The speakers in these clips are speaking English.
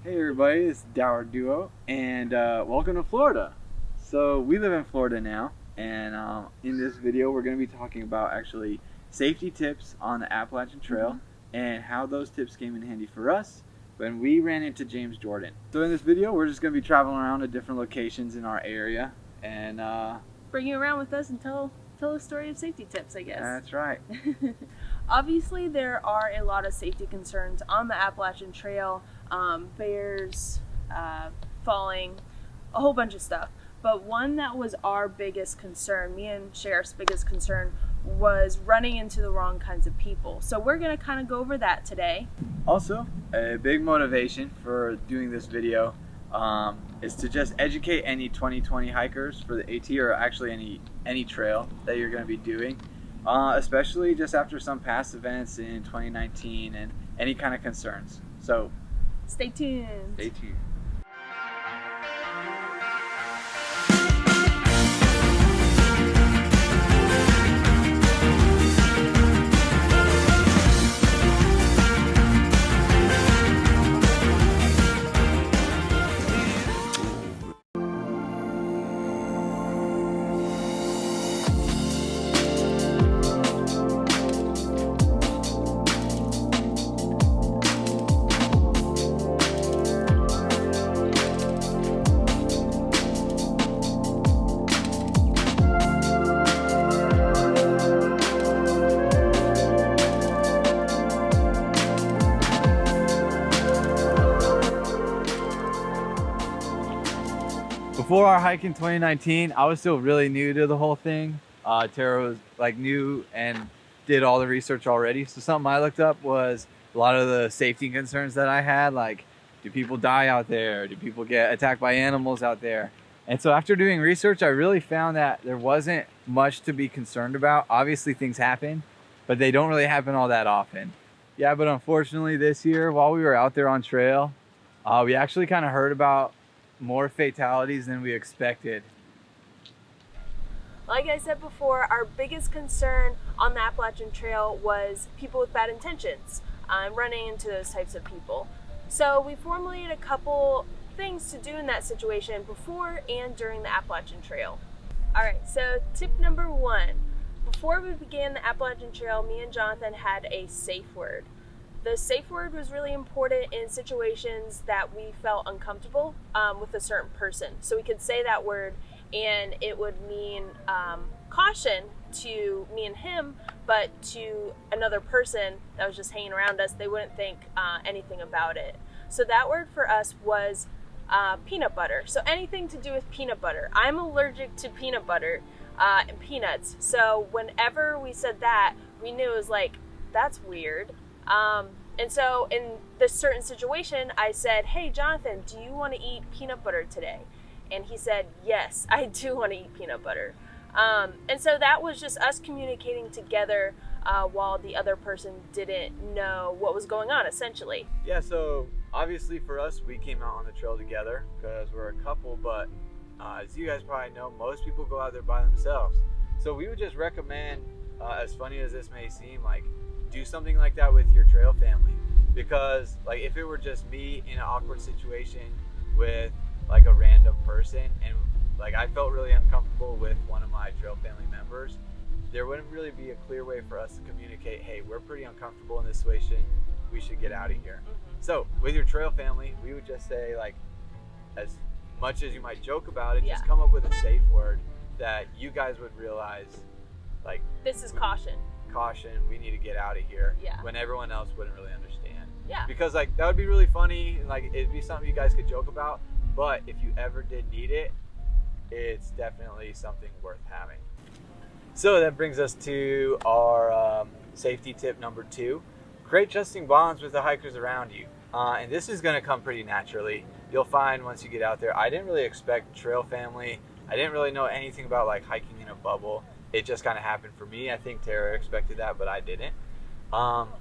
Hey everybody, it's Dower Duo, and welcome to Florida. So we live in Florida now, and in this video we're going to be talking about actually safety tips on the Appalachian Trail and how those tips came in handy for us when we ran into James Jordan. So in this video we're just going to be traveling around to different locations in our area and bring you around with us and tell a story of safety tips, I guess. That's right. Obviously there are a lot of safety concerns on the Appalachian Trail. Bears, falling, a whole bunch of stuff. But one that was our biggest concern, me and Sheriff's biggest concern, was running into the wrong kinds of people. So we're going to kind of go over that today. Also, a big motivation for doing this video is to just educate any 2020 hikers for the AT, or actually any trail that you're going to be doing, especially just after some past events in 2019 and any kind of concerns. So stay tuned. Stay tuned. Before our hike in 2019, I was still really new to the whole thing. Tara was like new and did all the research already. So something I looked up was a lot of the safety concerns that I had, like, do people die out there? Do people get attacked by animals out there? And so after doing research, I really found that there wasn't much to be concerned about. Obviously things happen, but they don't really happen all that often. Yeah, but unfortunately this year, while we were out there on trail, we actually kind of heard about more fatalities than we expected. Like I said before, our biggest concern on the Appalachian Trail was people with bad intentions, running into those types of people. So we formulated a couple things to do in that situation before and during the Appalachian Trail. All right, so tip number one. Before we began the Appalachian Trail, me and Jonathan had a safe word. The safe word was really important in situations that we felt uncomfortable with a certain person. So we could say that word and it would mean caution to me and him, but to another person that was just hanging around us, they wouldn't think anything about it. So that word for us was peanut butter. So anything to do with peanut butter. I'm allergic to peanut butter and peanuts. So whenever we said that, we knew it was like, that's weird. And so in this certain situation, I said, hey, Jonathan, do you want to eat peanut butter today? And he said, yes, I do want to eat peanut butter. And so that was just us communicating together while the other person didn't know what was going on, essentially. Yeah, so obviously for us, we came out on the trail together because we're a couple, but as you guys probably know, most people go out there by themselves. So we would just recommend, as funny as this may seem, like, do something like that with your trail family, because like if it were just me in an awkward situation with like a random person and like I felt really uncomfortable with one of my trail family members, there wouldn't really be a clear way for us to communicate, hey, we're pretty uncomfortable in this situation, we should get out of here. So with your trail family, we would just say, like, as much as you might joke about it, just come up with a safe word that you guys would realize, like, this is caution, we need to get out of here, yeah, when everyone else wouldn't really understand. Yeah, because like that would be really funny and like it'd be something you guys could joke about, but if you ever did need it, it's definitely something worth having. So that brings us to our safety tip number 2. Create trusting bonds with the hikers around you, and this is going to come pretty naturally. You'll find once you get out there. I didn't really expect trail family. I didn't really know anything about like hiking in a bubble. It just kind of happened for me. I think Tara expected that, but I didn't.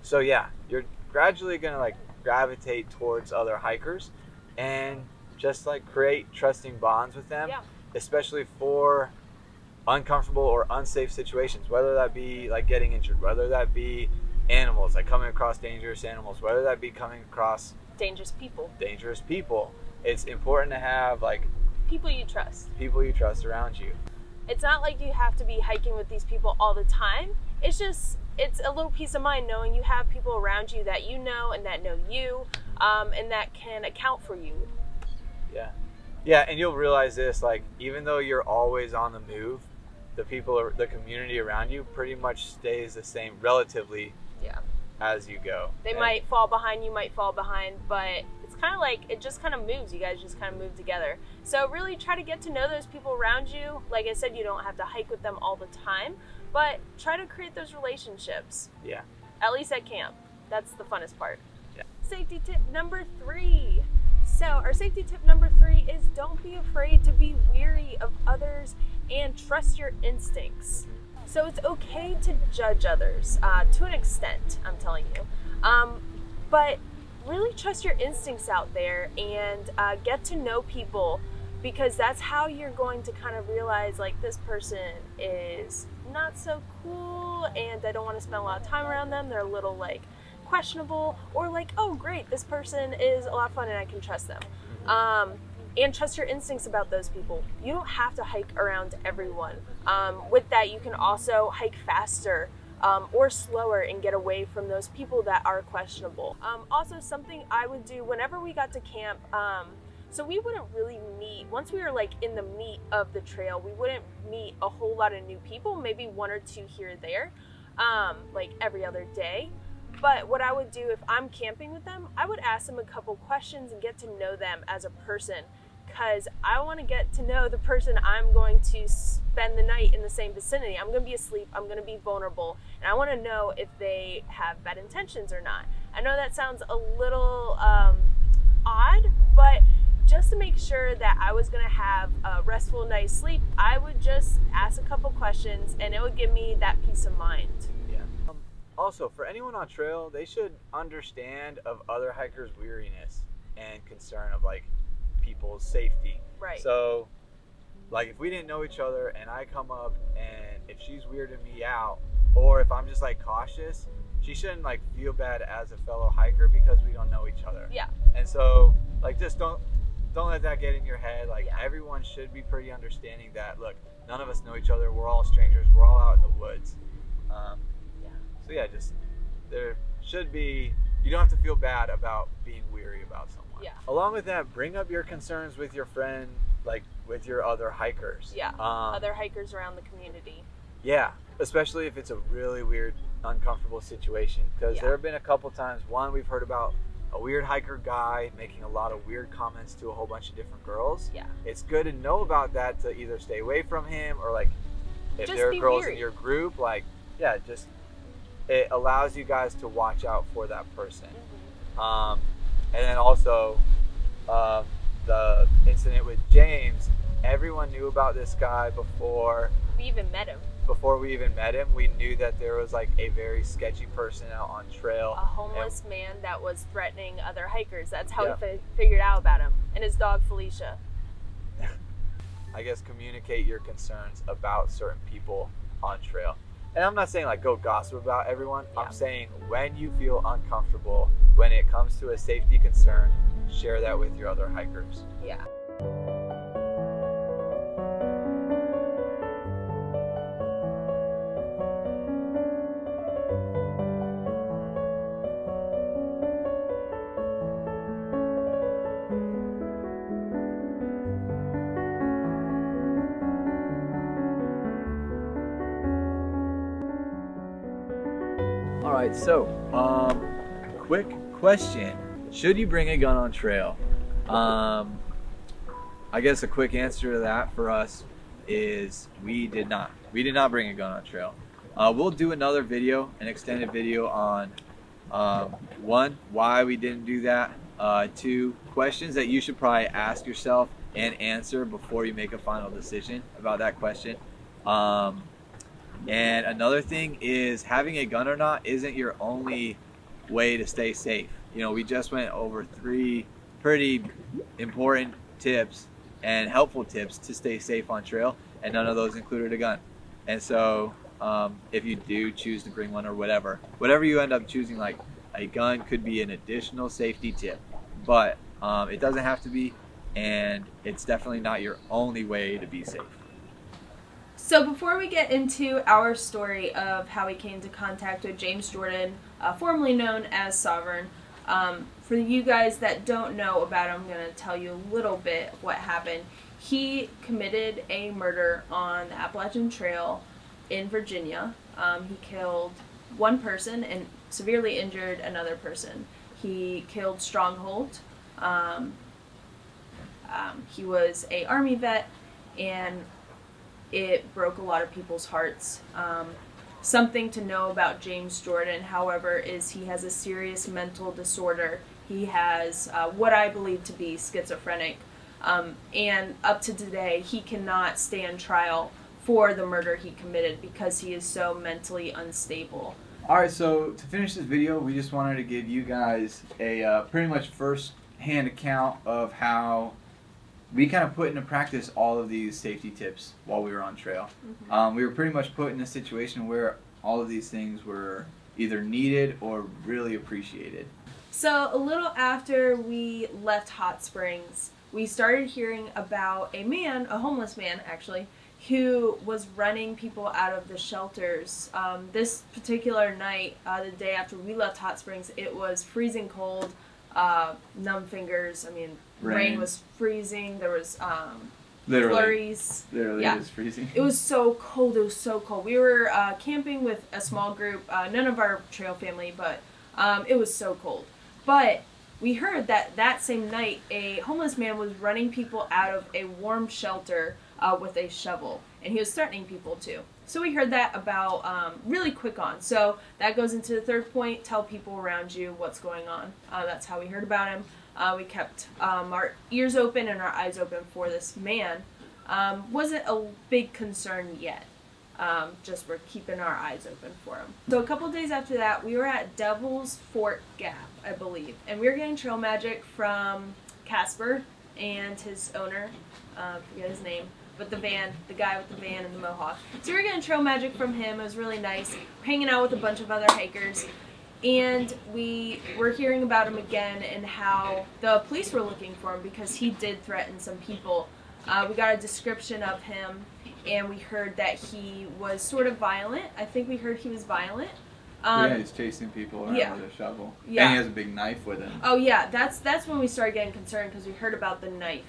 So yeah, you're gradually gonna like gravitate towards other hikers and just like create trusting bonds with them, especially for uncomfortable or unsafe situations, whether that be like getting injured, whether that be animals, like coming across dangerous animals, whether that be coming across Dangerous people. Dangerous people. It's important to have like People you trust. people you trust around you. It's not like you have to be hiking with these people all the time. It's a little peace of mind knowing you have people around you that you know and that know you, and that can account for you. Yeah, and you'll realize this, like, even though you're always on the move, the community around you pretty much stays the same relatively as you go. They might fall behind, you might fall behind, but it's kind of like, it just kind of moves. You guys just kind of move together. So really try to get to know those people around you. Like I said, you don't have to hike with them all the time, but try to create those relationships. Yeah. At least at camp. That's the funnest part. Yeah. Safety tip number 3. So our safety tip number 3 is don't be afraid to be weary of others and trust your instincts. So it's okay to judge others to an extent, I'm telling you. But really trust your instincts out there and get to know people, because that's how you're going to kind of realize, like, this person is not so cool and I don't want to spend a lot of time around them. They're a little like questionable, or like, oh great, this person is a lot of fun and I can trust them. And trust your instincts about those people. You don't have to hike around everyone. With that, you can also hike faster or slower and get away from those people that are questionable. Also, something I would do whenever we got to camp, so we wouldn't really meet, once we were like in the meat of the trail, we wouldn't meet a whole lot of new people, maybe 1 or 2 here or there, like every other day. But what I would do if I'm camping with them, I would ask them a couple questions and get to know them as a person, because I want to get to know the person I'm going to spend the night in the same vicinity. I'm going to be asleep, I'm going to be vulnerable, and I want to know if they have bad intentions or not. I know that sounds a little odd, but just to make sure that I was going to have a restful night's sleep, I would just ask a couple questions and it would give me that peace of mind. Yeah. Also, for anyone on trail, they should understand of other hikers' weariness and concern of like people's safety. Right. So, like, if we didn't know each other and I come up and if she's weirding me out, or if I'm just like cautious, she shouldn't like feel bad as a fellow hiker because we don't know each other. Yeah. And so, like, just don't let that get in your head. Like, everyone should be pretty understanding that, look, none of us know each other. We're all strangers. We're all out in the woods. So yeah, just there should be, you don't have to feel bad about being weary about someone. Yeah. Along with that, bring up your concerns with your friend, like with your other hikers. Yeah. Other hikers around the community. Yeah, especially if it's a really weird, uncomfortable situation. Because there have been a couple times, one, we've heard about a weird hiker guy making a lot of weird comments to a whole bunch of different girls. Yeah. It's good to know about that to either stay away from him, or like if Just there are be girls weary. in your group, like, yeah, just it allows you guys to watch out for that person. And then also the incident with James, everyone knew about this guy before We even met him. We knew that there was like a very sketchy person out on trail. A homeless man that was threatening other hikers. That's how we figured out about him. And his dog, Felicia. I guess communicate your concerns about certain people on trail. And I'm not saying like go gossip about everyone. Yeah. I'm saying when you feel uncomfortable, when it comes to a safety concern, share that with your other hikers. Yeah. All right, so quick question: should you bring a gun on trail? I guess a quick answer to that for us is we did not. We did not bring a gun on trail. We'll do another video, an extended video on 1, why we didn't do that. 2, questions that you should probably ask yourself and answer before you make a final decision about that question. And another thing is, having a gun or not isn't your only way to stay safe. You know, we just went over 3 pretty important tips and helpful tips to stay safe on trail, and none of those included a gun. And so if you do choose to bring one, or whatever you end up choosing, like a gun could be an additional safety tip. but it doesn't have to be, and it's definitely not your only way to be safe. So before we get into our story of how we came into contact with James Jordan, formerly known as Sovereign, for you guys that don't know about him, I'm going to tell you a little bit of what happened. He committed a murder on the Appalachian Trail in Virginia. He killed one person and severely injured another person. He killed Stronghold. He was an Army vet, and it broke a lot of people's hearts. Something to know about James Jordan, however, is he has a serious mental disorder. He has what I believe to be schizophrenic. And up to today, he cannot stand trial for the murder he committed because he is so mentally unstable. Alright, so to finish this video, we just wanted to give you guys a pretty much first-hand account of how we kind of put into practice all of these safety tips while we were on trail. Mm-hmm. We were pretty much put in a situation where all of these things were either needed or really appreciated. So a little after we left Hot Springs, we started hearing about a man, a homeless man actually, who was running people out of the shelters. This particular night, the day after we left Hot Springs, it was freezing cold, numb fingers. I mean, rain was freezing. There was flurries. Literally, yeah. It was freezing. It was so cold. It was so cold. We were camping with a small group, none of our trail family, but it was so cold. But we heard that same night, a homeless man was running people out of a warm shelter with a shovel, and he was threatening people too. So we heard that about really quick on. So that goes into the third point: tell people around you what's going on. That's how we heard about him. We kept our ears open and our eyes open for this man. Wasn't a big concern yet. Just we're keeping our eyes open for him. So a couple days after that, we were at Devil's Fort Gap, I believe, and we were getting trail magic from Casper and his owner. I forget his name, but the guy with the van and the mohawk. So we were getting trail magic from him. It was really nice. Hanging out with a bunch of other hikers. And we were hearing about him again and how the police were looking for him because he did threaten some people. We got a description of him, and we heard that he was sort of violent. I think we heard he was violent. Yeah, he's chasing people around with a shovel. Yeah. And he has a big knife with him. Oh yeah, that's when we started getting concerned because we heard about the knife.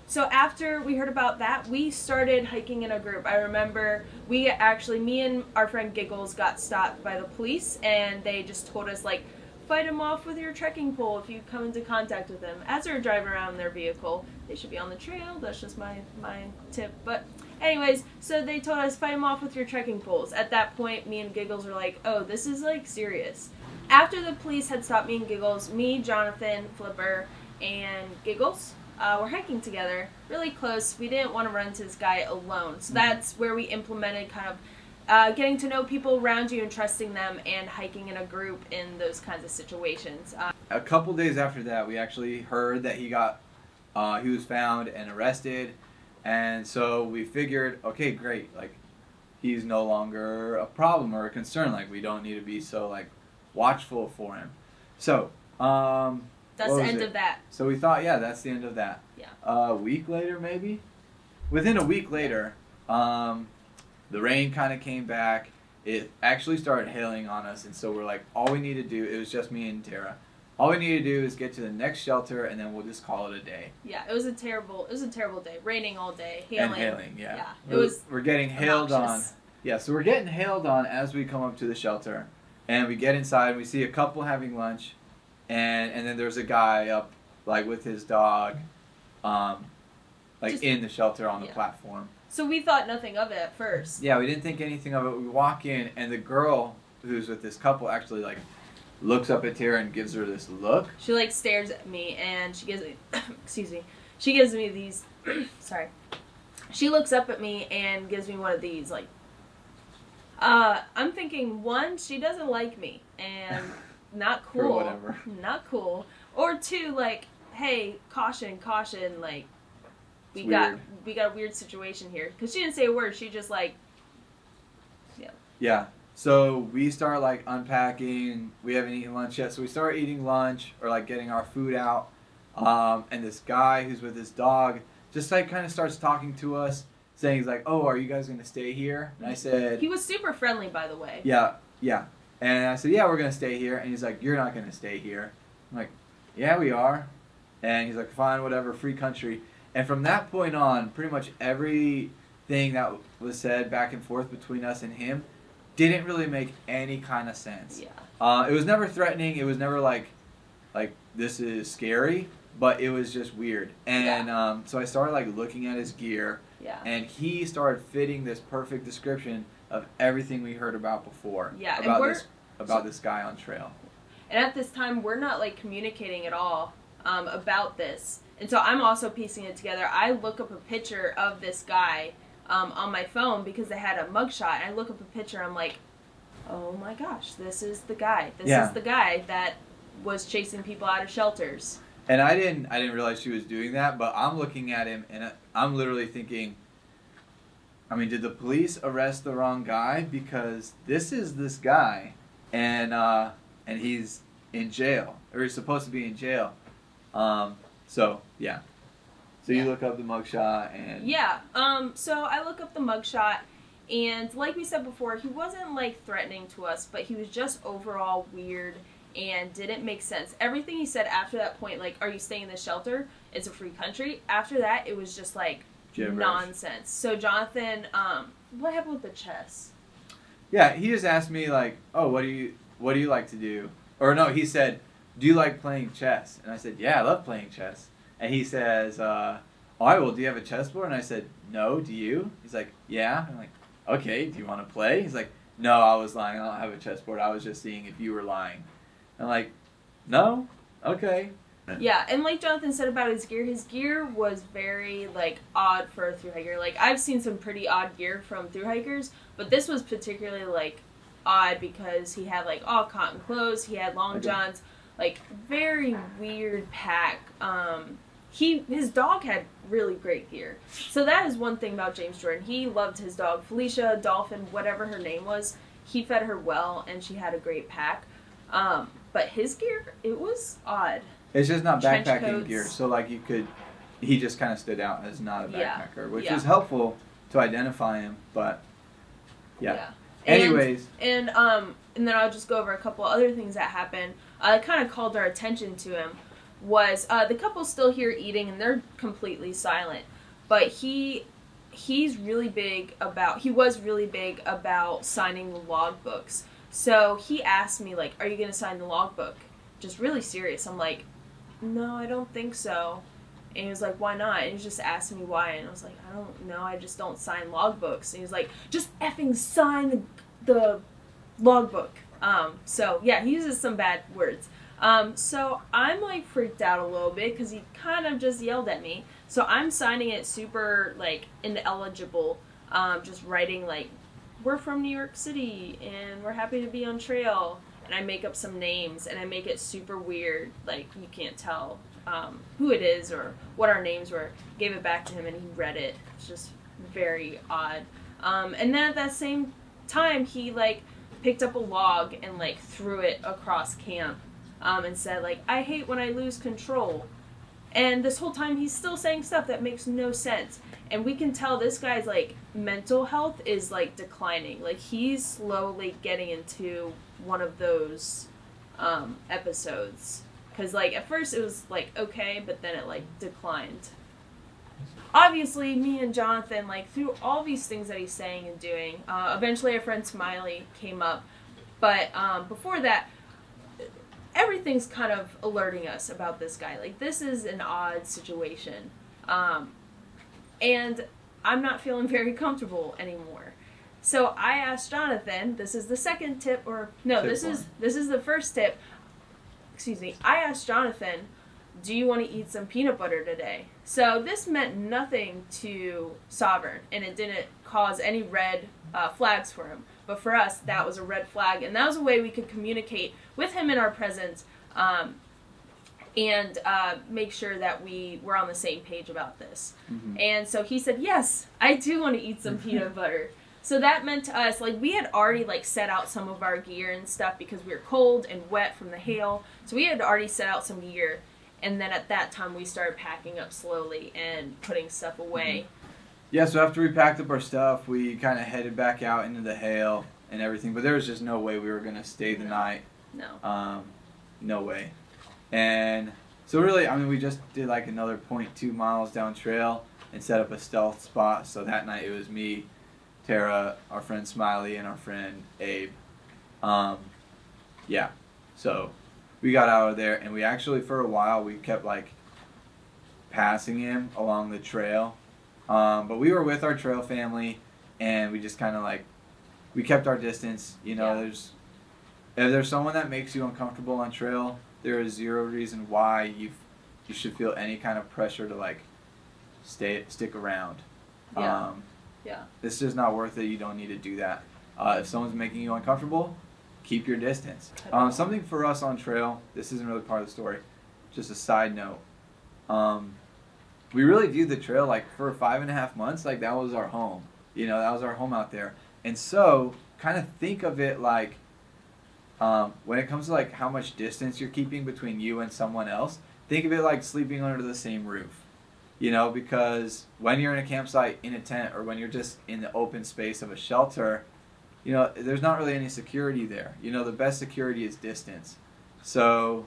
So after we heard about that, we started hiking in a group. I remember me and our friend Giggles got stopped by the police, and they just told us, like, fight him off with your trekking pole if you come into contact with him. As they're driving around their vehicle, they should be on the trail. That's just my tip. But anyways, so they told us, fight him off with your trekking poles. At that point, me and Giggles were like, oh, this is, like, serious. After the police had stopped me and Giggles, me, Jonathan, Flipper, and Giggles, we're hiking together, really close. We didn't want to run into this guy alone. So that's where we implemented kind of getting to know people around you and trusting them and hiking in a group in those kinds of situations. A couple days after that, we actually heard that he was found and arrested. And so we figured, okay, great. Like, he's no longer a problem or a concern. Like, we don't need to be so, like, watchful for him. So, that's the end of that. So we thought, yeah, that's the end of that. Yeah. A week later, maybe? Within a week later, the rain kind of came back. It actually started hailing on us, and so we're like, all we need to do, it was just me and Tara. All we need to do is get to the next shelter, and then we'll just call it a day. Yeah, it was a terrible day. Raining all day, hailing. And hailing, yeah. We're getting hailed on. Yeah, so we're getting hailed on as we come up to the shelter, and we get inside, and we see a couple having lunch. And then there's a guy up, like, with his dog, in the shelter on the platform. So we thought nothing of it at first. Yeah, we didn't think anything of it. We walk in, and the girl who's with this couple actually, like, looks up at Tara and gives her this look. She, like, stares at me, and she gives me, she gives me these, sorry. She looks up at me and gives me one of these, like, I'm thinking, one, she doesn't like me, and... Not cool. For whatever. Not cool. Or two, like, hey, caution, like, we got a weird situation here. Because she didn't say a word. She just, like, Yeah. So we start like unpacking. We haven't eaten lunch yet, so we start eating lunch or like getting our food out. And this guy who's with his dog just like kind of starts talking to us, saying he's like, "Oh, are you guys gonna stay here?" And I said, he was super friendly, by the way. "Yeah, yeah." And I said, "Yeah, we're gonna stay here." And he's like, "You're not gonna stay here." I'm like, "Yeah, we are." And he's like, "Fine, whatever, free country." And from that point on, pretty much everything that was said back and forth between us and him didn't really make any kind of sense. Yeah. It was never threatening. It was never like this is scary, but it was just weird. And so I started like looking at his gear. Yeah. And he started fitting this perfect description of everything we heard about before. Yeah. About this guy on trail. And at this time, we're not like communicating at all about this. And so I'm also piecing it together. I look up a picture of this guy on my phone because they had a mugshot. And I look up a picture. I'm like, oh my gosh, this is the guy. This is the guy that was chasing people out of shelters. And I didn't realize she was doing that, but I'm looking at him and I'm literally thinking, I mean, did the police arrest the wrong guy? Because this is this guy, and he's in jail, or he's supposed to be in jail. So yeah. So you look up the mugshot and... Yeah, so I look up the mugshot, and like we said before, he wasn't, like, threatening to us, but he was just overall weird and didn't make sense. Everything he said after that point, like, are you staying in the shelter? It's a free country. After that, it was just, like, gibberish. Nonsense. So Jonathan, what happened with the chess? Yeah, he just asked me, like, oh, what do you like to do? Or no, he said, do you like playing chess? And I said, yeah, I love playing chess. And he says, all right, well, do you have a chessboard? And I said, no, do you? He's like, yeah. I'm like, okay, do you want to play? He's like, no, I was lying. I don't have a chessboard. I was just seeing if you were lying. I'm like, no? Okay. Yeah, and like Jonathan said about his gear was very, like, odd for a thru hiker. Like, I've seen some pretty odd gear from thru hikers, but this was particularly, like, odd because he had, like, all cotton clothes, he had long johns, like, very weird pack. His dog had really great gear. So that is one thing about James Jordan. He loved his dog, Felicia, Dolphin, whatever her name was. He fed her well, and she had a great pack. But his gear, it was odd. It's just not backpacking gear, so like he just kind of stood out as not a backpacker, which is helpful to identify him, but yeah. Anyways. And then I'll just go over a couple other things that happened. Kind of called our attention to him was the couple's still here eating and they're completely silent, but he was really big about signing the logbooks. So he asked me, like, are you going to sign the logbook? Just really serious. I'm like, no, I don't think so. And he was like, why not? And he just asked me why. And I was like, I don't know. I just don't sign logbooks. And he was like, just effing sign the logbook. So, yeah, he uses some bad words. So I'm, like, freaked out a little bit because he kind of just yelled at me. So I'm signing it super, like, ineligible. Just writing, like, we're from New York City, and we're happy to be on trail. And I make up some names, and I make it super weird. Like, you can't tell who it is or what our names were. Gave it back to him, and he read it. It's just very odd. And then at that same time, he, like, picked up a log and, like, threw it across camp and said, like, I hate when I lose control. And this whole time, he's still saying stuff that makes no sense. And we can tell this guy's, like, mental health is, like, declining. Like, he's slowly getting into one of those episodes. Because, like, at first it was, like, okay, but then it, like, declined. Obviously, me and Jonathan, like, through all these things that he's saying and doing, eventually our friend Smiley came up. But before that, everything's kind of alerting us about this guy. Like, this is an odd situation. And I'm not feeling very comfortable anymore. So I asked Jonathan, this is the second tip, or no, this is the first tip. Excuse me. I asked Jonathan, do you want to eat some peanut butter today? So this meant nothing to Sovereign, and it didn't cause any red flags for him. But for us, that was a red flag, and that was a way we could communicate with him in our presence and make sure that we were on the same page about this. Mm-hmm. And so he said, yes, I do want to eat some peanut butter. So that meant to us, like, we had already, like, set out some of our gear and stuff because we were cold and wet from the hail. So we had already set out some gear. And then at that time, we started packing up slowly and putting stuff away. Yeah, so after we packed up our stuff, we kind of headed back out into the hail and everything. But there was just no way we were going to stay the night. No. No way. And so really, I mean, we just did like another 0.2 miles down trail and set up a stealth spot. So that night it was me, Tara, our friend Smiley, and our friend Abe. Yeah, so we got out of there, and we actually, for a while, we kept like passing him along the trail. But we were with our trail family, and we just kind of like, we kept our distance. You know, if there's someone that makes you uncomfortable on trail, there is zero reason why you should feel any kind of pressure to like stick around. It's just not worth it. You don't need to do that. If someone's making you uncomfortable, keep your distance. Something for us on trail, this isn't really part of the story, just a side note. We really viewed the trail like for 5.5 months, like that was our home. You know, that was our home out there. And so kind of think of it like, when it comes to like how much distance you're keeping between you and someone else, think of it like sleeping under the same roof. You know, because when you're in a campsite in a tent or when you're just in the open space of a shelter, you know, there's not really any security there. You know, the best security is distance. So,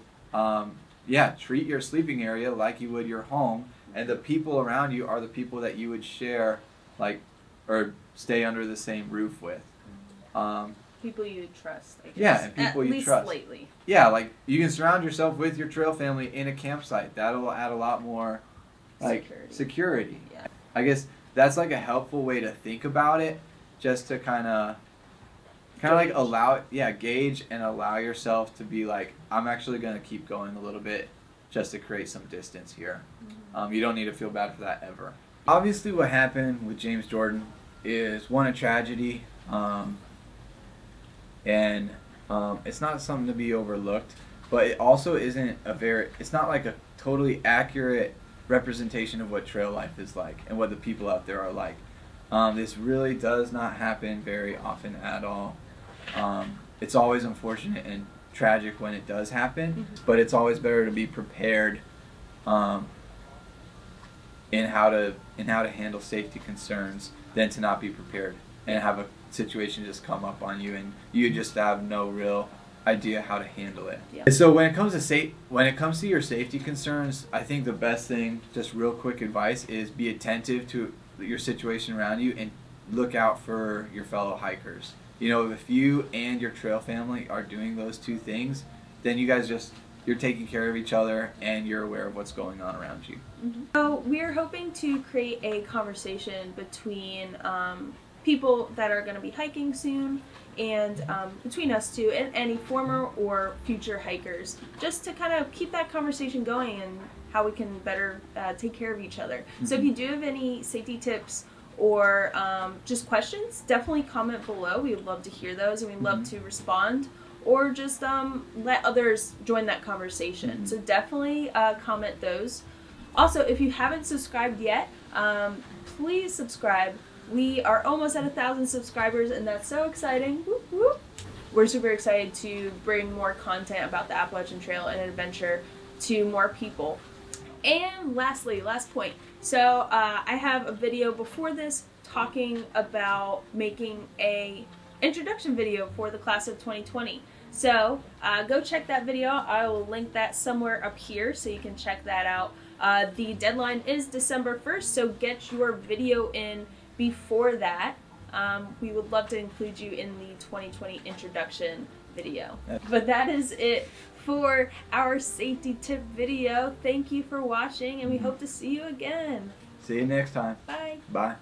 treat your sleeping area like you would your home, and the people around you are the people that you would share, like, or stay under the same roof with. People you trust, I guess. Yeah, and people you trust. At least lately. Yeah, like, you can surround yourself with your trail family in a campsite. That'll add a lot more, like, security. Yeah. I guess that's, like, a helpful way to think about it, just to kind of like gauge and allow yourself to be like, I'm actually going to keep going a little bit just to create some distance here. You don't need to feel bad for that ever. Obviously what happened with James Jordan is, one, a tragedy, and it's not something to be overlooked, but it also isn't it's not like a totally accurate representation of what trail life is like and what the people out there are like. This really does not happen very often at all. It's always unfortunate and tragic when it does happen, but it's always better to be prepared in how to handle safety concerns than to not be prepared and have a situation just come up on you and you just have no real idea how to handle it. Yeah. So when it comes to your safety concerns, I think the best thing, just real quick advice, is be attentive to your situation around you and look out for your fellow hikers. You know, if you and your trail family are doing those two things, then you're taking care of each other and you're aware of what's going on around you. So we're hoping to create a conversation between people that are going to be hiking soon and between us two and any former or future hikers, just to kind of keep that conversation going and how we can better take care of each other. So if you do have any safety tips or just questions, definitely comment below. We would love to hear those and we'd love to respond, or just let others join that conversation. So definitely comment those. Also, if you haven't subscribed yet, please subscribe. We are almost at 1,000 subscribers, and that's so exciting. Whoop, whoop. We're super excited to bring more content about the Appalachian Trail and adventure to more people. And lastly, last point. So I have a video before this talking about making a introduction video for the class of 2020. So go check that video. I will link that somewhere up here so you can check that out. The deadline is December 1st, so get your video in before that. We would love to include you in the 2020 introduction video. But that is it for our safety tip video. Thank you for watching, and we hope to see you again. See you next time. Bye. Bye.